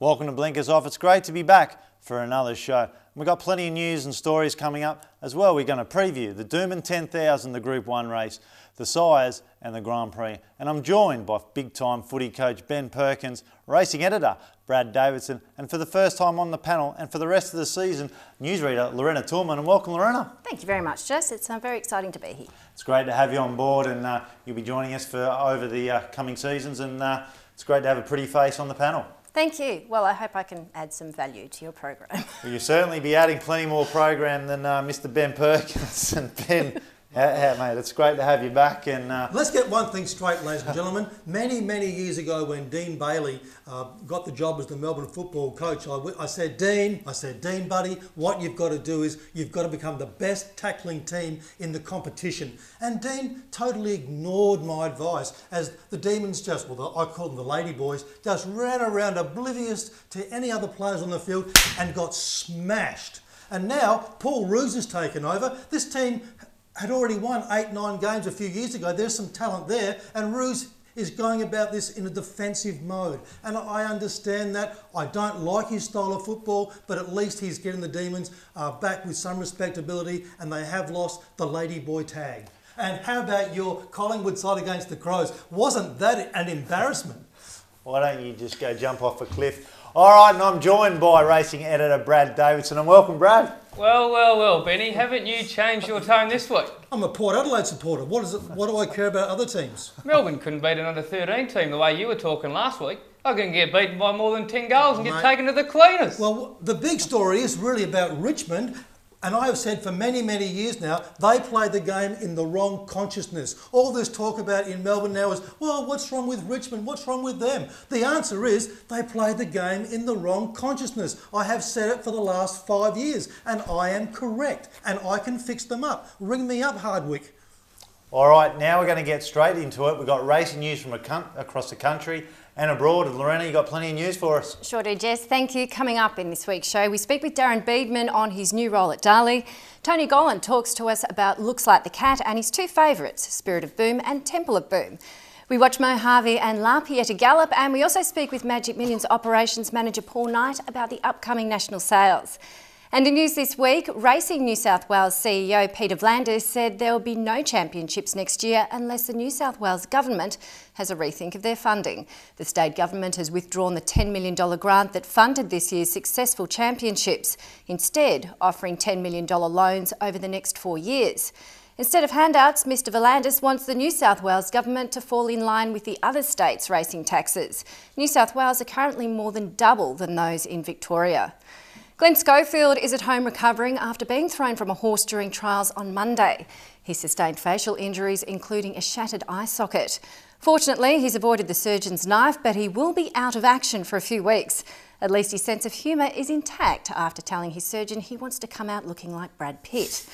Welcome to Blinkers Off. It's great to be back for another show. We've got plenty of news and stories coming up as well. We're going to preview the Doomben 10,000, the Group 1 race, the Sires and the Grand Prix. And I'm joined by big-time footy coach Ben Perkins, racing editor Brad Davidson, and for the first time on the panel and for the rest of the season, newsreader Lorena Tillman. And welcome, Lorena. Thank you very much, Jess. It's very exciting to be here. It's great to have you on board, and you'll be joining us for over the coming seasons, and it's great to have a pretty face on the panel. Thank you. Well, I hope I can add some value to your program. Well, you'll certainly be adding plenty more program than Mr. Ben Perkins. And Ben, mate, it's great to have you back. And let's get one thing straight, ladies and gentlemen. Many years ago, when Dean Bailey got the job as the Melbourne football coach, I said, Dean, buddy, what you've got to do is you've got to become the best tackling team in the competition. And Dean totally ignored my advice, as the Demons I call them the Lady Boys, just ran around oblivious to any other players on the field and got smashed. And now Paul Roos has taken over. This team had already won 8-9 games a few years ago. There's some talent there, and Roos is going about this in a defensive mode. And I understand that. I don't like his style of football, but at least he's getting the Demons back with some respectability, and they have lost the Lady Boy tag. And how about your Collingwood side against the Crows? Wasn't that an embarrassment? Why don't you just go jump off a cliff? All right, and I'm joined by racing editor Brad Davidson, and welcome, Brad. Well, Benny, haven't you changed your tone this week? I'm a Port Adelaide supporter. What do I care about other teams? Melbourne couldn't beat an under-13 team the way you were talking last week. I can get beaten by more than 10 goals and get taken to the cleaners. Well, the big story is really about Richmond. And I have said for many years now, they play the game in the wrong consciousness. All this talk about in Melbourne now is, well, what's wrong with Richmond? What's wrong with them? The answer is they play the game in the wrong consciousness. I have said it for the last 5 years, and I am correct, and I can fix them up. Ring me up, Hardwick. All right, now we're going to get straight into it. We've got racing news from across the country and abroad. Lorena, you got plenty of news for us. Sure do, Jess. Thank you. Coming up in this week's show, we speak with Darren Beedman on his new role at Dali. Tony Gollan talks to us about Looks Like the Cat and his two favourites, Spirit of Boom and Temple of Boom. We watch Mo Harvey and La Pieta gallop, and we also speak with Magic Millions Operations Manager Paul Knight about the upcoming national sales. And in news this week, Racing New South Wales CEO Peter Vlanders said there will be no championships next year unless the New South Wales government has a rethink of their funding. The state government has withdrawn the $10 million grant that funded this year's successful championships, instead offering $10 million loans over the next 4 years. Instead of handouts, Mr Vlanders wants the New South Wales government to fall in line with the other states' racing taxes. New South Wales are currently more than double than those in Victoria. Glenn Schofield is at home recovering after being thrown from a horse during trials on Monday. He sustained facial injuries, including a shattered eye socket. Fortunately, he's avoided the surgeon's knife, but he will be out of action for a few weeks. At least his sense of humour is intact after telling his surgeon he wants to come out looking like Brad Pitt.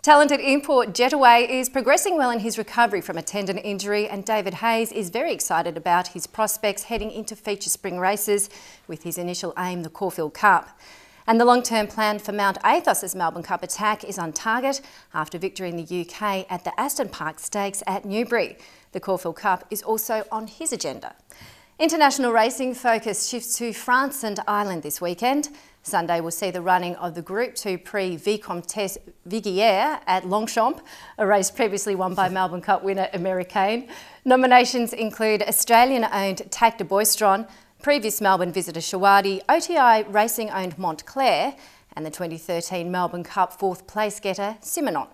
Talented import Jetaway is progressing well in his recovery from a tendon injury, and David Hayes is very excited about his prospects heading into feature spring races, with his initial aim the Caulfield Cup. And the long-term plan for Mount Athos's Melbourne Cup attack is on target after victory in the UK at the Aston Park Stakes at Newbury. The Caulfield Cup is also on his agenda. International racing focus shifts to France and Ireland this weekend. Sunday will see the running of the Group 2 Prix Vicomtesse Viguière at Longchamp, a race previously won by Melbourne Cup winner Americain. Nominations include Australian-owned Tac de Boistron, previous Melbourne visitor Shawadi, OTI Racing-owned Montclair, and the 2013 Melbourne Cup fourth place getter Simonon.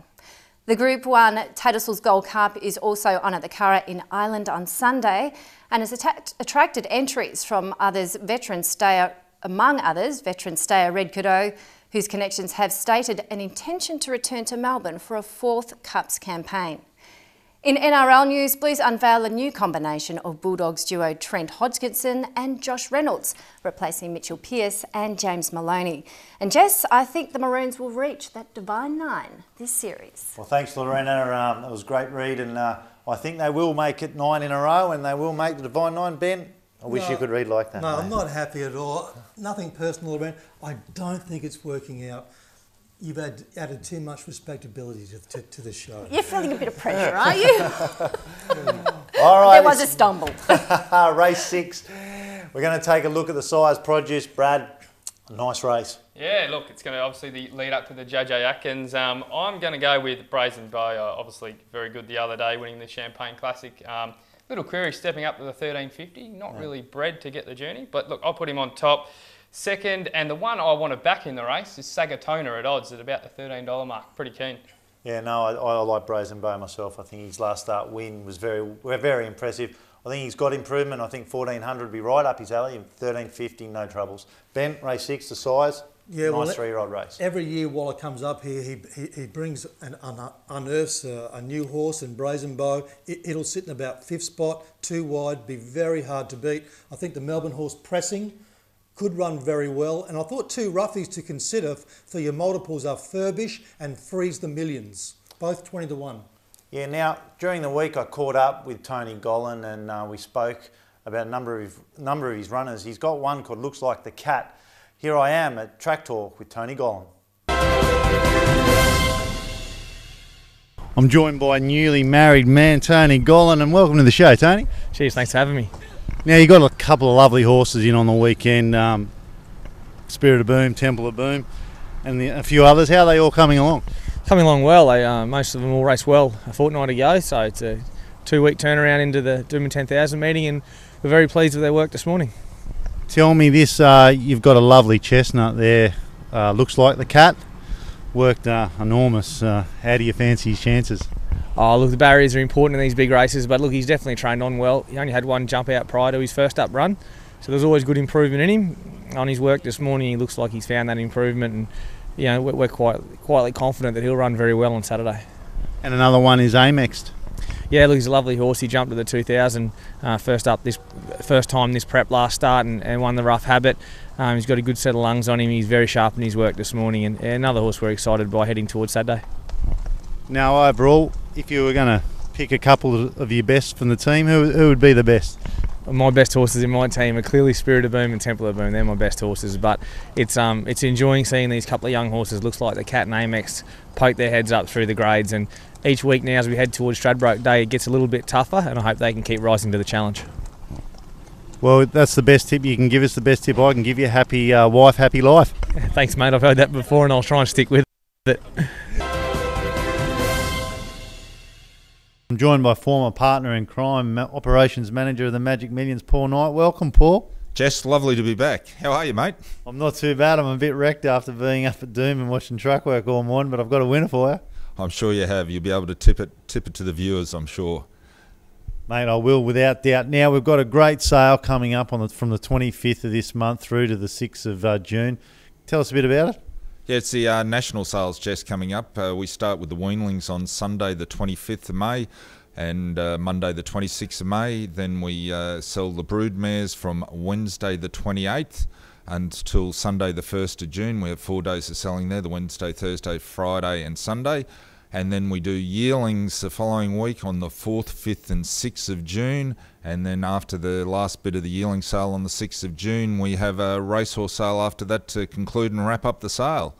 The Group 1 Tattersalls Gold Cup is also on at the Curragh in Ireland on Sunday, and has attracted entries from among others, veteran stayer Red Cadeau, whose connections have stated an intention to return to Melbourne for a fourth Cups campaign. In NRL news, Blues unveil a new combination of Bulldogs duo Trent Hodgkinson and Josh Reynolds, replacing Mitchell Pearce and James Maloney. And Jess, I think the Maroons will reach that divine 9 this series. Well, thanks, Lorena. That was a great read, and I think they will make it 9 in a row, and they will make the divine 9. Ben, I wish you could read like that. No, I'm not happy at all. Nothing personal, Lorena. I don't think it's working out. You've added too much respectability to the show. You're feeling a bit of pressure, are you? All right. There was a stumble. Race 6. We're going to take a look at the size produce. Brad, nice race. Yeah, look, it's going to obviously lead up to the JJ Atkins. I'm going to go with Brazen Bow. Obviously very good the other day, winning the Champagne Classic. Little Query stepping up to the 1350. Not really bred to get the journey, but look, I'll put him on top. Second, and the one I want to back in the race is Sagatona at odds at about the $13 mark. Pretty keen. Yeah, no, I like Brazen Bow myself. I think his last start win was very impressive. I think he's got improvement. I think 1400 would be right up his alley. 1350, no troubles. Ben, race 6, the size. Yeah, nice 3-year-old race. Every year while it comes up here, he brings and unearths a new horse in Brazen Bow. It'll sit in about 5th spot, 2 wide, be very hard to beat. I think the Melbourne horse Pressing could run very well. And I thought 2 roughies to consider for your multiples are Furbish and Freeze the Millions, both 20 to 1. Yeah, now, during the week I caught up with Tony Gollan and we spoke about a number of his runners. He's got one called Looks Like the Cat. Here I am at Track Talk with Tony Gollan. I'm joined by newly married man Tony Gollan, and welcome to the show, Tony. Cheers, thanks for having me. Now, you've got a couple of lovely horses in on the weekend, Spirit of Boom, Temple of Boom, and a few others. How are they all coming along? Coming along well. Most of them all raced well a fortnight ago, so it's a 2-week turnaround into the Doomben 10,000 meeting, and we're very pleased with their work this morning. Tell me this, you've got a lovely chestnut there, Looks Like the Cat, worked enormous. How do you fancy his chances? Oh, look, the barriers are important in these big races, but look, he's definitely trained on well. He only had one jump out prior to his first up run, so there's always good improvement in him. On his work this morning, he looks like he's found that improvement, and you know, we're quietly confident that he'll run very well on Saturday. And another one is Amexed. Yeah, look, he's a lovely horse. He jumped to the 2000 first time this prep last start and won the Rough Habit. He's got a good set of lungs on him. He's very sharp in his work this morning, and another horse we're excited by heading towards Saturday. Now, overall, if you were going to pick a couple of your best from the team, who would be the best? My best horses in my team are clearly Spirit of Boom and Temple of Boom. They're my best horses, but it's enjoying seeing these couple of young horses, Looks Like the Cat and Amex, poke their heads up through the grades, and each week now as we head towards Stradbroke Day it gets a little bit tougher, and I hope they can keep rising to the challenge. Well, that's the best tip you can give us, the best tip I can give you. Happy wife, happy life. Thanks, mate. I've heard that before and I'll try and stick with it. I'm joined by former partner in crime, operations manager of the Magic Millions, Paul Knight. Welcome, Paul. Jess, lovely to be back. How are you, mate? I'm not too bad. I'm a bit wrecked after being up at Doom and watching truck work all morning, but I've got a winner for you. I'm sure you have. You'll be able to tip it to the viewers, I'm sure. Mate, I will, without doubt. Now, we've got a great sale coming up from the 25th of this month through to the 6th of June. Tell us a bit about it. Yeah, it's the national sales, Jess, coming up. We start with the weanlings on Sunday the 25th of May and Monday the 26th of May. Then we sell the brood mares from Wednesday the 28th until Sunday the 1st of June. We have 4 days of selling there, the Wednesday, Thursday, Friday and Sunday. And then we do yearlings the following week on the 4th, 5th and 6th of June. And then after the last bit of the yearling sale on the 6th of June, we have a racehorse sale after that to conclude and wrap up the sale.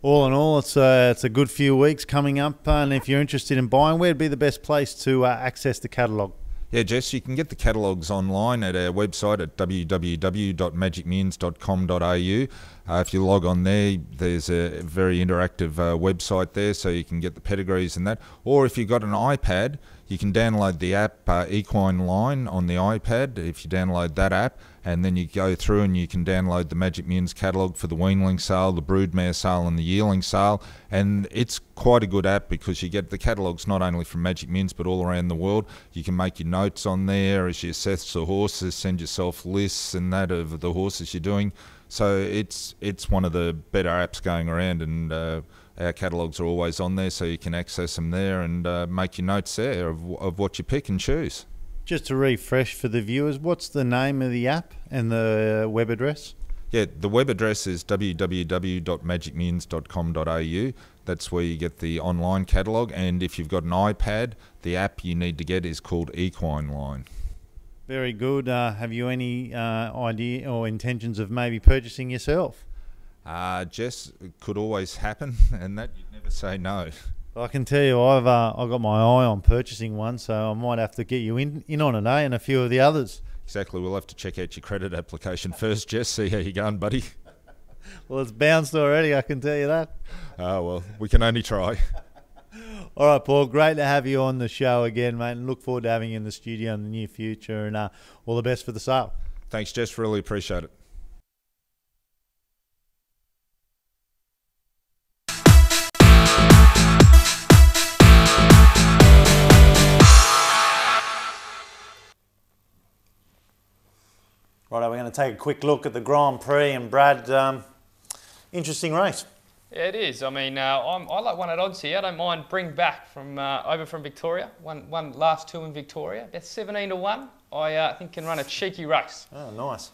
All in all, it's a good few weeks coming up. And if you're interested in buying, where'd be the best place to access the catalogue? Yeah, Jess, you can get the catalogues online at our website at www.magicmillions.com.au. If you log on there, there's a very interactive website there, so you can get the pedigrees and that. Or if you've got an iPad, you can download the app Equine Line on the iPad. If you download that app, and then you go through and you can download the Magic Millions catalogue for the weanling sale, the broodmare sale and the yearling sale. And it's quite a good app because you get the catalogues not only from Magic Millions but all around the world. You can make your notes on there as you assess the horses, send yourself lists and that of the horses you're doing. So it's one of the better apps going around, and our catalogues are always on there, so you can access them there and make your notes there of what you pick and choose. Just to refresh for the viewers, what's the name of the app and the web address? Yeah, the web address is www.magicmillions.com.au. That's where you get the online catalogue, and if you've got an iPad, the app you need to get is called Equine Line. Very good. Have you any idea or intentions of maybe purchasing yourself? Jess, it could always happen, and that you'd never say no. I can tell you, I've got my eye on purchasing one, so I might have to get you in on it, and a few of the others. Exactly. We'll have to check out your credit application first, Jess. See how you're going, buddy. Well, it's bounced already, I can tell you that. Oh, well, we can only try. All right, Paul, great to have you on the show again, mate, and look forward to having you in the studio in the near future, and all the best for the sale. Thanks, Jess. Really appreciate it. Right, we're going to take a quick look at the Grand Prix, and Brad, interesting race. Yeah, it is. I mean, I like one at odds here. I don't mind bring back from over from Victoria. One last two in Victoria, about 17 to 1. I think can run a cheeky race. Oh, nice.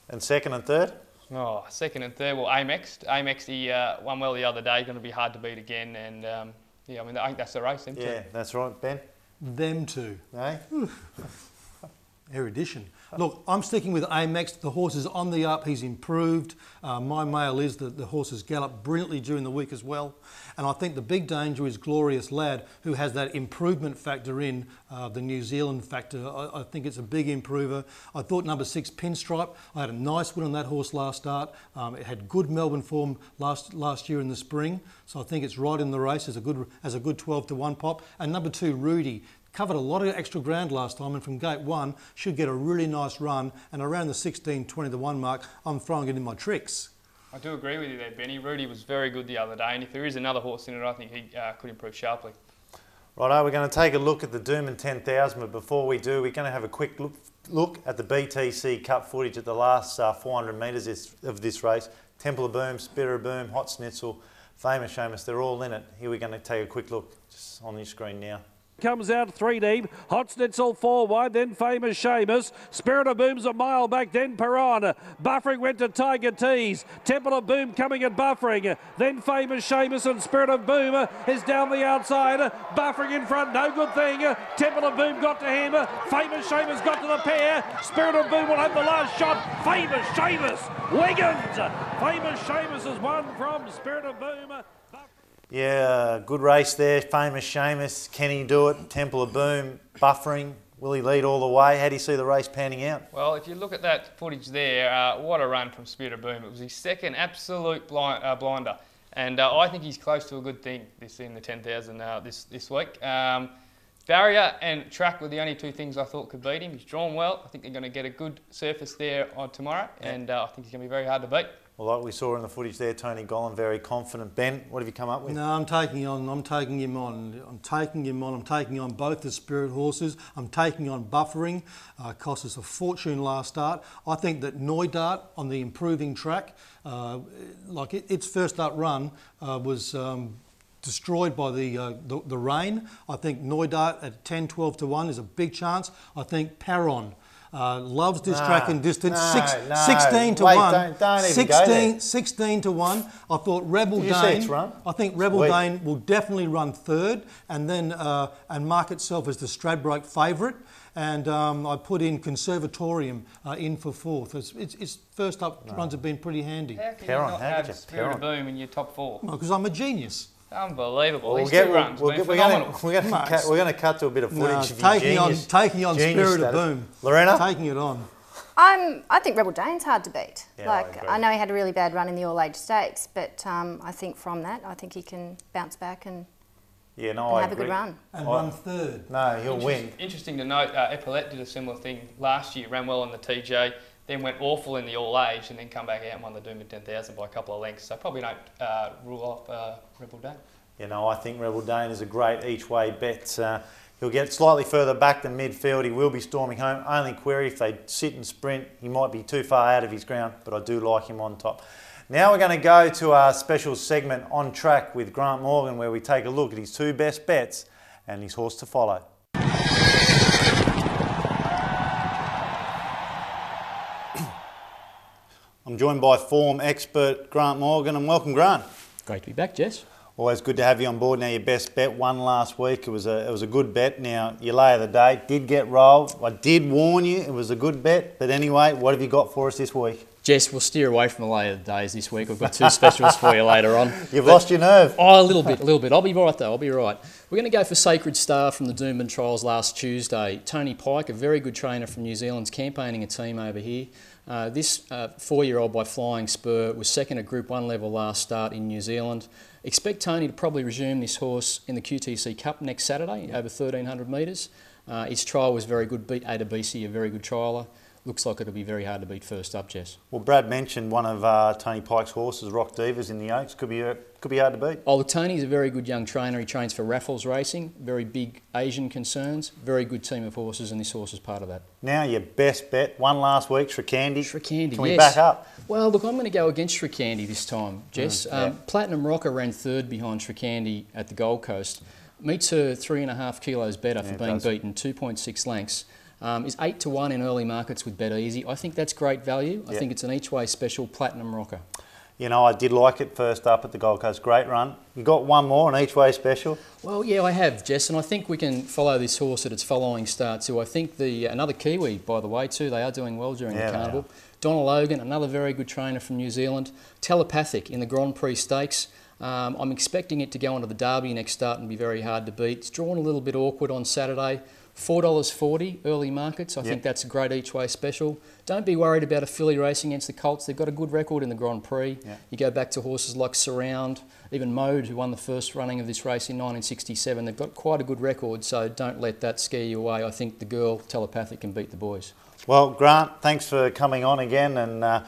And second and third? Oh, second and third. Well, Amex. Amex, he won well the other day. Going to be hard to beat again. And yeah, I mean, I think that's the race. Them Yeah, two. that's right, Ben. Them two. Eh? Erudition. Look, I'm sticking with Amex. The horse is on the up. He's improved. My mail is that the horse has galloped brilliantly during the week as well. And I think the big danger is Glorious Lad, who has that improvement factor in, the New Zealand factor. I think it's a big improver. I thought number 6, Pinstripe. I had a nice win on that horse last start. It had good Melbourne form last year in the spring. So I think it's right in the race as a good 12 to 1 pop. And number 2, Rudy. Covered a lot of extra ground last time, and from gate 1 should get a really nice run, and around the 16, 20 to 1 mark, I'm throwing it in my tricks. I do agree with you there, Benny. Rudy was very good the other day, and if there is another horse in it, I think he could improve sharply. Righto, we're going to take a look at the Doomben 10,000, but before we do, we're going to have a quick look at the BTC Cup footage at the last 400 metres of this race. Temple of Boom, Spirit of Boom, Hot Schnitzel, Famous Seamus, they're all in it. Here we're going to take a quick look, just on your screen now. Comes out 3 deep, Hot Schnitzel 4 wide, then Famous Seamus, Spirit of Boom's a mile back, then Piranha, Buffering went to Tiger Tease, Temple of Boom coming at Buffering, then Famous Seamus and Spirit of Boom is down the outside, Buffering in front, no good thing, Temple of Boom got to him, Famous Seamus got to the pair, Spirit of Boom will have the last shot, Famous Seamus, Wiggins, Famous Seamus has won from Spirit of Boom. Yeah, good race there. Famous Seamus, can he do it? Temple of Boom, Buffering. Will he lead all the way? How do you see the race panning out? Well, if you look at that footage there, what a run from Spirit of Boom. It was his second absolute blinder. And I think he's close to a good thing in the 10,000 this week. Barrier and track were the only two things I thought could beat him. He's drawn well. I think they're going to get a good surface there on tomorrow. Yeah. And I think he's going to be very hard to beat. Well, like we saw in the footage there, Tony Gollan, very confident. Ben, what have you come up with? No, I'm taking him on. I'm taking on both the Spirit horses. I'm taking on Buffering. Cost us a fortune last start. I think that Noidart on the improving track, its first up run was destroyed by the rain. I think Noidart at 10, 12 to 1 is a big chance. I think Paron loves this track and distance. 16 to 1. Don't even go there. 16 to 1. I thought Rebel Did you Dane. see its run? I think Rebel Dane will definitely run third, and then and mark itself as the Stradbroke favourite. And I put in Conservatorium in for fourth. Its first up runs have been pretty handy. How can you not have Spirit of Boom in your top 4? Because I'm a genius. Unbelievable. Well, These two runs, we're going to cut to a bit of footage of taking on Spirit of Boom. Lorena? Taking it on. I think Rebel Dane's hard to beat. Yeah, I know he had a really bad run in the All-Age Stakes, but I think from that, I think he can bounce back and have a good run. And run third. No, he'll win. Interesting to note, Epaulette did a similar thing last year, ran well on the TJ, then went awful in the All-Age, and then come back out and won the Doomben 10,000 by a couple of lengths. So probably don't rule off Rebel Dane. I think Rebel Dane is a great each-way bet. He'll get slightly further back than midfield. He will be storming home. Only query, if they sit and sprint, he might be too far out of his ground, but I do like him on top. Now we're going to go to our special segment On Track with Grant Morgan, where we take a look at his 2 best bets and his horse to follow. I'm joined by form expert Grant Morgan, and welcome, Grant. Great to be back, Jess. Always good to have you on board. Now, your best bet won last week. It was a good bet. Now, your lay of the day did get rolled. I did warn you it was a good bet, but anyway, what have you got for us this week? Jess, we'll steer away from the later days this week. I've got 2 specials for you later on. You've lost your nerve. Oh, a little bit. I'll be right though, I'll be right. We're going to go for Sacred Star from the Doomben trials last Tuesday. Tony Pike, a very good trainer from New Zealand's campaigning a team over here. This 4-year-old by Flying Spur was second at Group 1 level last start in New Zealand. Expect Tony to probably resume this horse in the QTC Cup next Saturday, over 1,300 metres. His trial was very good, beat Ada BC, a very good trialler. Looks like it'll be very hard to beat first up, Jess. Well, Brad mentioned one of Tony Pike's horses, Rock Divas, in the Oaks. Could be hard to beat. Oh, look, Tony's a very good young trainer. He trains for Raffles Racing, very big Asian concerns, very good team of horses, and this horse is part of that. Now your best bet, one last week, Shrikandi. Shrikandi, Can we back up? Well, look, I'm going to go against Shrikandi this time, Jess. Yeah. Platinum Rocker ran 3rd behind Shrikandi at the Gold Coast. Meets her 3.5 kilos better for being beaten, 2.6 lengths. Is 8 to 1 in early markets with Bet Easy. I think that's great value. I think it's an each-way special Platinum Rocker. You know, I did like it first up at the Gold Coast. Great run. You got one more, an each-way special? Well, yeah, I have, Jess, and I think we can follow this horse at its following start too. I think another Kiwi, by the way, too. They are doing well during the carnival. Donna Logan, another very good trainer from New Zealand. Telepathic in the Grand Prix Stakes. I'm expecting it to go onto the Derby next start and be very hard to beat. It's drawn a little bit awkward on Saturday. $4.40 early markets. I think that's a great each-way special. Don't be worried about a filly racing against the Colts. They've got a good record in the Grand Prix. You go back to horses like Surround, even Mode, who won the first running of this race in 1967. They've got quite a good record, so don't let that scare you away. I think the girl, Telepathic, can beat the boys. Well, Grant, thanks for coming on again, and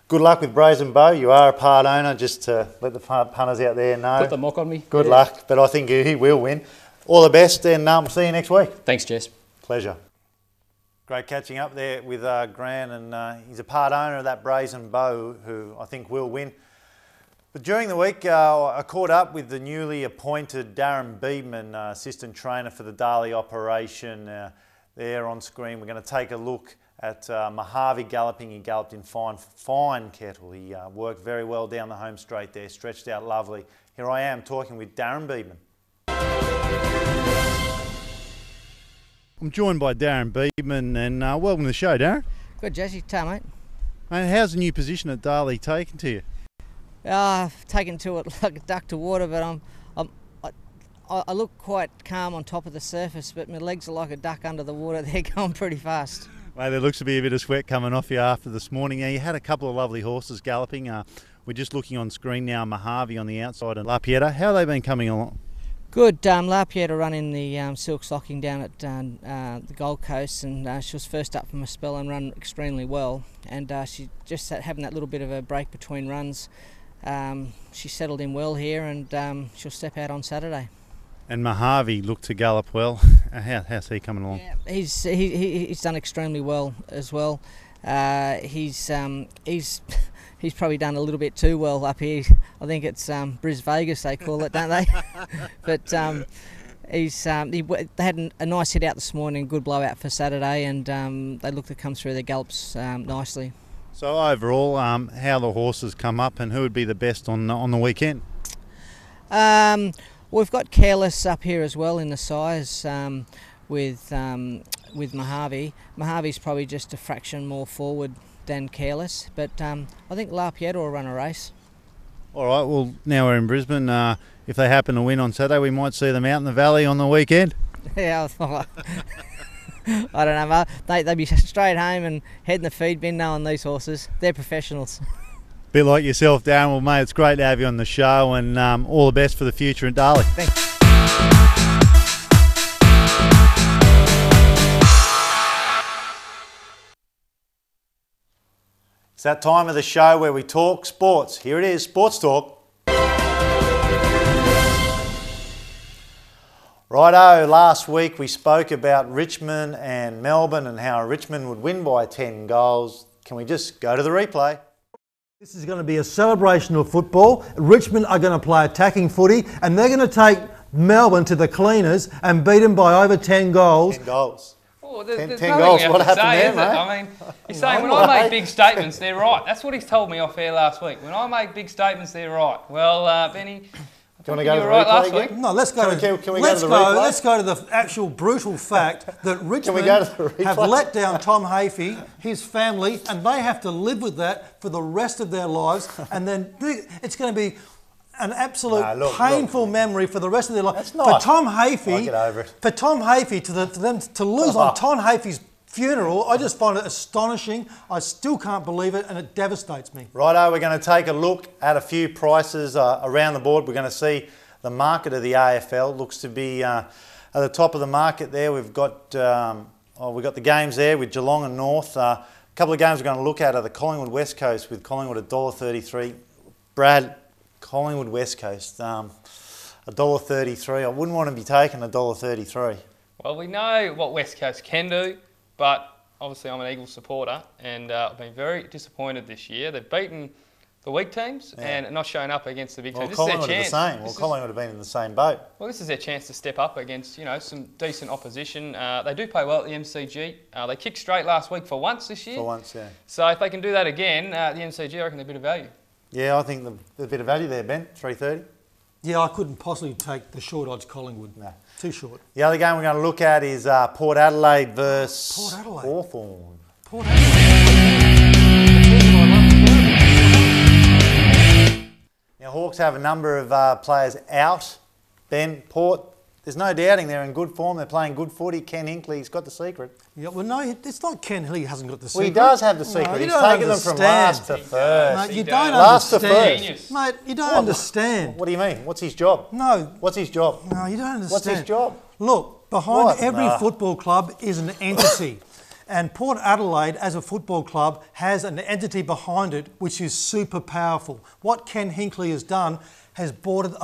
good luck with Brazen Bow. You are a part owner, just to let the punters out there know. Put the mock on me. Good luck, but I think he will win. All the best, and see you next week. Thanks, Jess. Pleasure. Great catching up there with Grant, and he's a part owner of that Brazen Bow, who I think will win. But during the week, I caught up with the newly appointed Darren Beedman, assistant trainer for the Darley operation. There on screen, we're going to take a look at Mojave galloping. He galloped in fine kettle. He worked very well down the home straight there, stretched out lovely. Here I am talking with Darren Beedman. I'm joined by Darren Beedman, and welcome to the show, Darren. Good, Jesse. Ta, mate. Mate, how's the new position at Darley taken to you? I've taken to it like a duck to water, but I look quite calm on top of the surface, but my legs are like a duck under the water. They're going pretty fast. Well, there looks to be a bit of sweat coming off you after this morning. Now, you had a couple of lovely horses galloping. We're just looking on screen now, Mojave on the outside and La Pieta. How have they been coming along? Good. La Pieta run in the silk stocking down at the Gold Coast, and she was first up from a spell and run extremely well. And she just having that little bit of a break between runs. She settled in well here, and she'll step out on Saturday. And Mojave looked to gallop well. How's he coming along? Yeah, he's done extremely well as well. He's probably done a little bit too well up here. I think it's Bris Vegas they call it, don't they? But they had a nice hit out this morning, good blowout for Saturday, and they look to come through their gallops nicely. So overall, how the horses come up, and who would be the best on the weekend? We've got Careless up here as well in the size with Mojave. Mojave's probably just a fraction more forward than Careless, but I think La Pieta will run a race. All right, well, now we're in Brisbane. If they happen to win on Saturday, we might see them out in the valley on the weekend. Yeah, I don't know. They'd be straight home and head in the feed bin knowing these horses. They're professionals. Bit like yourself, Darren. Well, mate, it's great to have you on the show, and all the best for the future at Darley. Thanks. It's that time of the show where we talk sports. Here it is, Sports Talk. Righto, last week we spoke about Richmond and Melbourne and how Richmond would win by 10 goals. Can we just go to the replay? This is going to be a celebration of football. Richmond are going to play attacking footy, and they're going to take Melbourne to the cleaners and beat them by over 10 goals. 10 goals. Oh, there's 10 goals, what happened there, mate? I mean, he's saying when I make big statements, they're right. That's what he's told me off air last week. When I make big statements, they're right. Well, Benny, I Do you want to go to the right last replay week? again? No, let's go. Let's go to the actual brutal fact that Richmond have let down Tom Hafey, his family, and they have to live with that for the rest of their lives. And then it's going to be an absolute painful memory for the rest of their life. That's not. For Tom Hafey, I'll get over it. For Tom Hafey, for them to lose on Tom Hafey's funeral, I just find it astonishing. I still can't believe it, and it devastates me. Righto, we're going to take a look at a few prices around the board. We're going to see the market of the AFL. Looks to be at the top of the market there. We've got the games there with Geelong and North. A couple of games we're going to look at are the Collingwood West Coast with Collingwood $1.33. Brad, Collingwood West Coast, $1.33. I wouldn't want to be taking $1.33. Well, we know what West Coast can do, but obviously I'm an Eagles supporter, and I've been very disappointed this year. They've beaten the weak teams and not shown up against the big teams. Collingwood are the same. Collingwood have been in the same boat. Well, this is their chance to step up against, some decent opposition. They do play well at the MCG. They kicked straight last week for once this year. For once, yeah. So if they can do that again, the MCG, I reckon they're a bit of value. Yeah, I think there's a bit of value there, Ben. 3.30. Yeah, I couldn't possibly take the short odds Collingwood. No. Too short. The other game we're going to look at is Port Adelaide versus Port Adelaide. Hawthorn. Port Adelaide. Now, Hawks have a number of players out. Ben, Port, there's no doubting they're in good form. They're playing good footy. Ken Hinkley's got the secret. Yeah, well, no, it's not Ken Hill. He hasn't got the secret. Well, he does have the secret. No, He's taken them from last to first. No, you don't last understand. to first. Mate, you don't understand. What do you mean? What's his job? No. What's his job? No, you don't understand. What's his job? Look, behind every football club is an entity. And Port Adelaide, as a football club, has an entity behind it which is super powerful. What Ken Hinkley has done has brought it,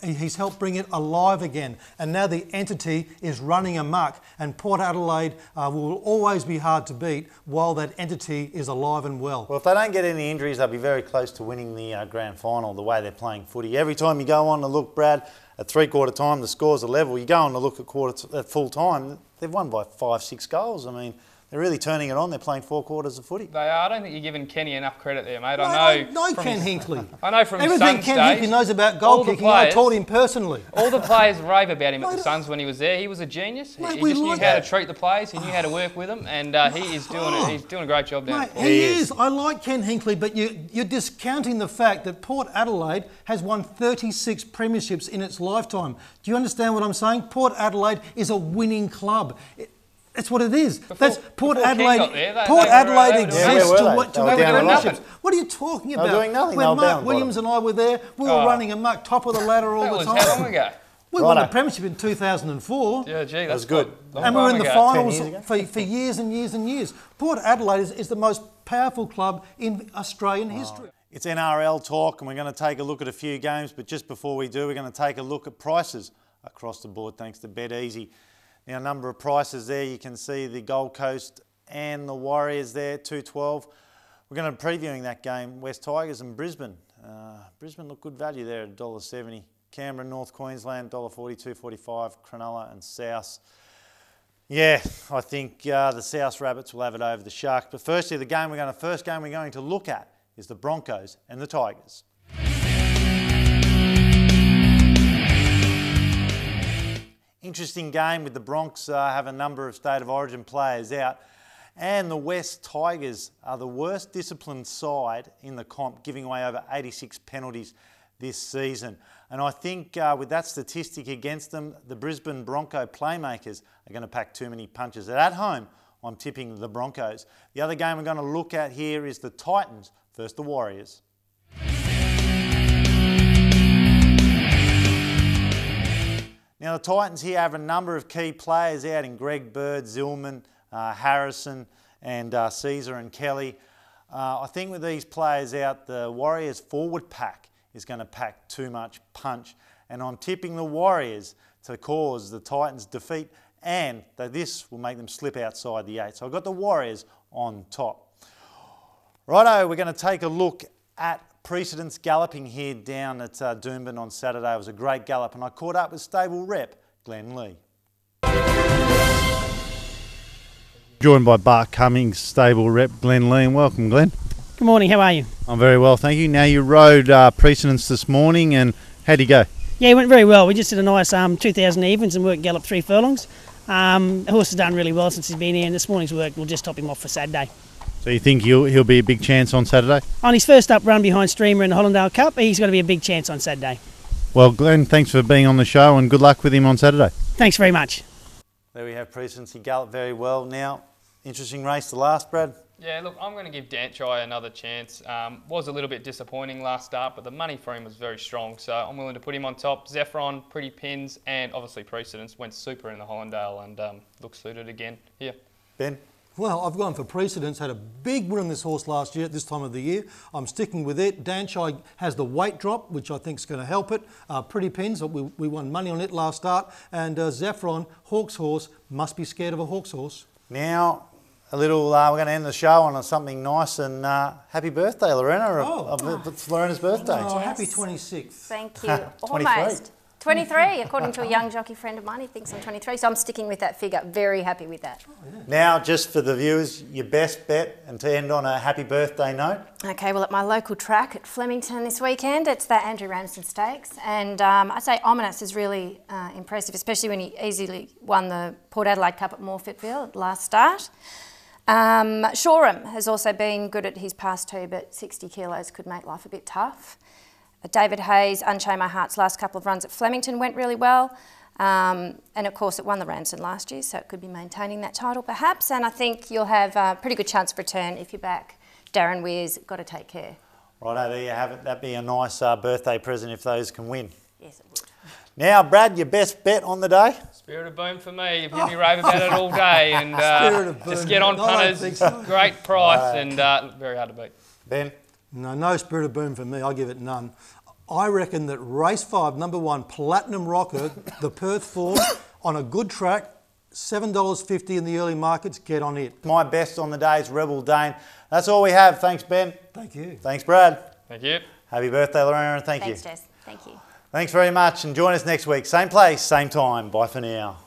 he's helped bring it alive again. And now the entity is running amok, and Port Adelaide will always be hard to beat while that entity is alive and well. Well, if they don't get any injuries, they'll be very close to winning the grand final, the way they're playing footy. Every time you go on to look, Brad, at three-quarter time, the scores are level. You go on to look at full time, they've won by 5-6 goals. I mean, they're really turning it on. They're playing 4 quarters of footy. They are. I don't think you're giving Kenny enough credit there, mate. I know Ken Hinkley. I know from everything Suns Ken days, Hinkley knows about goal kicking. I taught him personally. All the players rave about him at the Suns when he was there. He was a genius. Mate, he just knew how to treat the players. He knew how to work with them, and he is doing it. He's doing a great job down there. He is. I like Ken Hinkley, but you're discounting the fact that Port Adelaide has won 36 premierships in its lifetime. Do you understand what I'm saying? Port Adelaide is a winning club. That's what it is. That's Port Adelaide. Port Adelaide exists to win premierships. What are you talking about? They were doing nothing. When Mark Williams and I were there, we were running amok, top of the ladder all the time. How long ago? We won the premiership in 2004. Yeah, gee, that's good. And we were in the finals for years and years and years. Port Adelaide is the most powerful club in Australian history. It's NRL talk, and we're going to take a look at a few games, but just before we do, we're going to take a look at prices across the board, thanks to BetEasy. Now, a number of prices there. You can see the Gold Coast and the Warriors there, 2.12. We're going to be previewing that game, West Tigers and Brisbane. Brisbane look good value there at $1.70. Canberra, North Queensland, $1.40, $2.45. Cronulla and South. Yeah, I think the South Rabbits will have it over the Sharks. But firstly, the first game we're going to look at is the Broncos and the Tigers. Interesting game with the Bronx have a number of State of Origin players out, and the West Tigers are the worst disciplined side in the comp, giving away over 86 penalties this season. And I think with that statistic against them, the Brisbane Bronco playmakers are going to pack too many punches. At home, I'm tipping the Broncos. The other game we're going to look at here is the Titans versus the Warriors. Now, the Titans here have a number of key players out in Greg Bird, Zillman, Harrison and Caesar and Kelly. I think with these players out, the Warriors forward pack is going to pack too much punch. And I'm tipping the Warriors to cause the Titans defeat, and that this will make them slip outside the 8. So I've got the Warriors on top. Righto, we're going to take a look at precedence galloping here down at Doomben on Saturday. It was a great gallop, and I caught up with stable rep Glenn Lee. Joined by Bart Cummings, stable rep Glenn Lee, and welcome, Glenn. Good morning, how are you? I'm very well, thank you. Now, you rode precedence this morning, and how'd you go? Yeah, it went very well. We just did a nice 2,000 evens and worked gallop 3 furlongs. The horse has done really well since he's been here, and this morning's work will just top him off for Saturday. So you think he'll be a big chance on Saturday? On his first up run behind Streamer in the Hollandale Cup, he's going to be a big chance on Saturday. Well, Glenn, thanks for being on the show and good luck with him on Saturday. Thanks very much. There we have Precedence. He galloped very well. Now, interesting race, the last, Brad. Yeah, look, I'm going to give Danchai another chance. Was a little bit disappointing last start, but the money for him was very strong, so I'm willing to put him on top. Zephron, Pretty Pins, and obviously Precedence went super in the Hollandale and looks suited again here. Ben? Well, I've gone for Precedence, had a big win on this horse last year at this time of the year. I'm sticking with it. Danchai has the weight drop, which I think is going to help it. Pretty Pins, we won money on it last start. And Zephron, Hawk's horse, must be scared of a Hawk's horse. Now, we're going to end the show on something nice and happy birthday, Lorena. It's Lorena's birthday. Oh, happy 26th. Thank you. Almost. 23, according to a young jockey friend of mine, he thinks I'm 23, so I'm sticking with that figure. Very happy with that. Oh, yeah. Now, just for the viewers, your best bet, and to end on a happy birthday note. Okay, well, at my local track at Flemington this weekend, it's the Andrew Ranson Stakes, and I'd say Ominous is really impressive, especially when he easily won the Port Adelaide Cup at Morfettville last start. Shoreham has also been good at his past 2, but 60 kilos could make life a bit tough. David Hayes, Unchain My Heart's last couple of runs at Flemington went really well. And of course it won the Ranson last year, so it could be maintaining that title perhaps. And I think you'll have a pretty good chance of return if you're back. Darren Weir's Got to Take Care. Righto, there you have it. That'd be a nice birthday present if those can win. Yes, it would. Now, Brad, your best bet on the day? Spirit of Boom for me. You've heard me rave about it all day. And just get on punters. Great price and very hard to beat. Ben? No Spirit of Boom for me. I give it none. I reckon that race 5, number 1, Platinum Rocker, the Perth form, on a good track, $7.50 in the early markets, get on it. My best on the day is Rebel Dane. That's all we have. Thanks, Ben. Thank you. Thanks, Brad. Thank you. Happy birthday, Lorena, and thank you. Thanks, Jess. Thank you. Thanks very much, and join us next week. Same place, same time. Bye for now.